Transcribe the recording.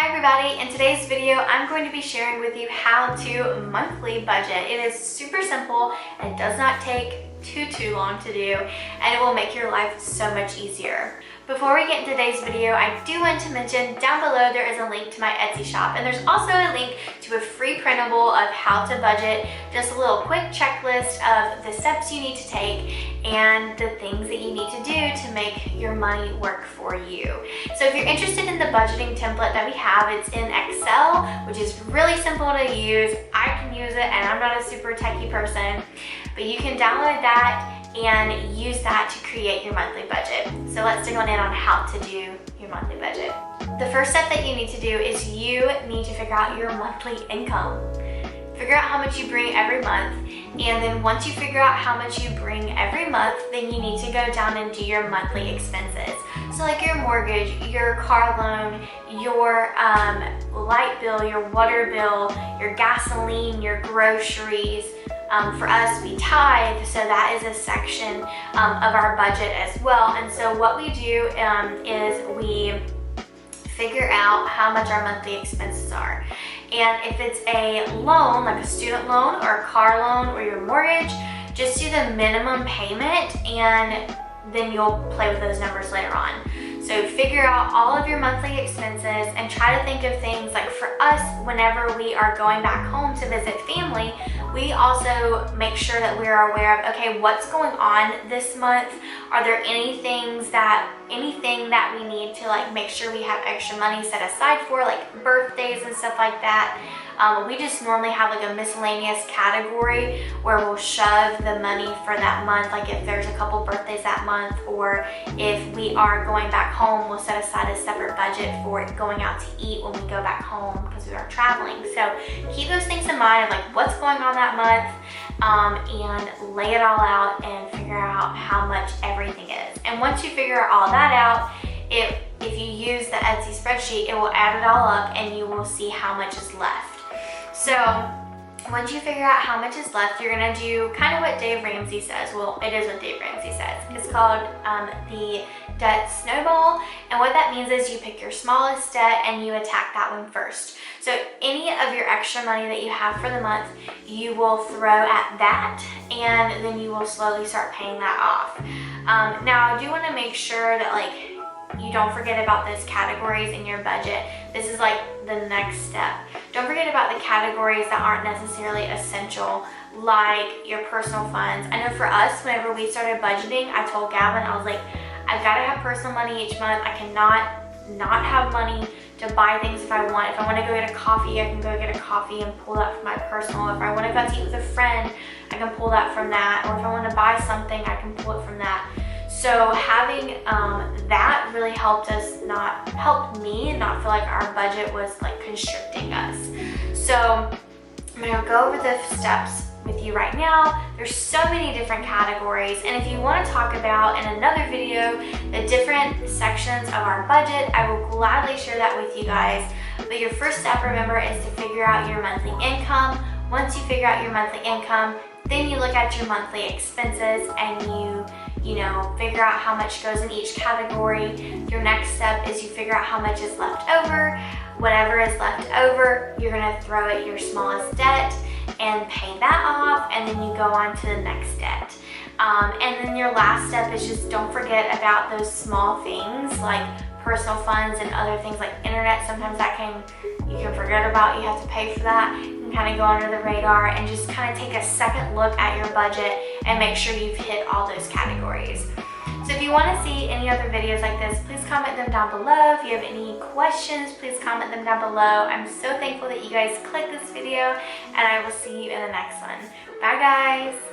Hi everybody, in today's video I'm going to be sharing with you how to monthly budget. It is super simple and does not take too long to do, and it will make your life so much easier. Before we get into today's video, I do want to mention down below there is a link to my Etsy shop, and there's also a link to a free printable of how to budget, just a little quick checklist of the steps you need to take and the things that you need to do to make your money work for you. So if you're interested in the budgeting template that we have, it's in Excel, which is really simple to use. I can use it and I'm not a super techie person, but you can download that and use that to create your monthly budget. So let's dig on in on how to do your monthly budget. The first step that you need to do is you need to figure out your monthly income. Figure out how much you bring every month, and then once you figure out how much you bring every month, then you need to go down and do your monthly expenses. So like your mortgage, your car loan, your light bill, your water bill, your gasoline, your groceries. For us, we tithe, so that is a section of our budget as well. And so what we do is we figure out how much our monthly expenses are. And if it's a loan, like a student loan or a car loan or your mortgage, just do the minimum payment and then you'll play with those numbers later on. So figure out all of your monthly expenses and try to think of things like, for us, whenever we are going back home to visit family, we also make sure that we are aware of, okay, what's going on this month? Are there anything that we need to like make sure we have extra money set aside for, like birthdays and stuff like that? We just normally have like a miscellaneous category where we'll shove the money for that month, like if there's a couple birthdays that month, or if we are going back home, we'll set aside a separate budget for going out to eat when we go back home because we are traveling. So keep those things in mind of like what's going on that month, and lay it all out and figure out how much everything is. And once you figure all that out, if you use the Etsy spreadsheet, it will add it all up and you will see how much is left. So once you figure out how much is left, you're gonna do kind of what Dave Ramsey says. Well, it is what Dave Ramsey says. It's called the Debt Snowball. And what that means is you pick your smallest debt and you attack that one first. So any of your extra money that you have for the month, you will throw at that, and then you will slowly start paying that off. Now, I do wanna make sure that like you don't forget about those categories in your budget. This is like the next step. Don't forget about the categories that aren't necessarily essential, like your personal funds. I know for us, whenever we started budgeting, I told Gavin, I was like, I've got to have personal money each month. I cannot not have money to buy things if I want. If I want to go get a coffee, I can go get a coffee and pull that from my personal. If I want to go out to eat with a friend, I can pull that from that. Or if I want to buy something, I can pull it from that. So having that really helped me not feel like our budget was like constricting us. So I'm gonna go over the steps with you right now. There's so many different categories, and if you want to talk about in another video the different sections of our budget, I will gladly share that with you guys. But your first step, remember, is to figure out your monthly income. Once you figure out your monthly income, then you look at your monthly expenses and you know, figure out how much goes in each category. Your next step is you figure out how much is left over. Whatever is left over, you're gonna throw at your smallest debt and pay that off, and then you go on to the next debt. And then your last step is just don't forget about those small things like personal funds and other things like internet. Sometimes you can forget about, you have to pay for that. You can kind of go under the radar and just kind of take a second look at your budget and make sure you've hit all those categories. So if you want to see any other videos like this, please comment them down below. If you have any questions, please comment them down below. I'm so thankful that you guys clicked this video, and I will see you in the next one. Bye guys!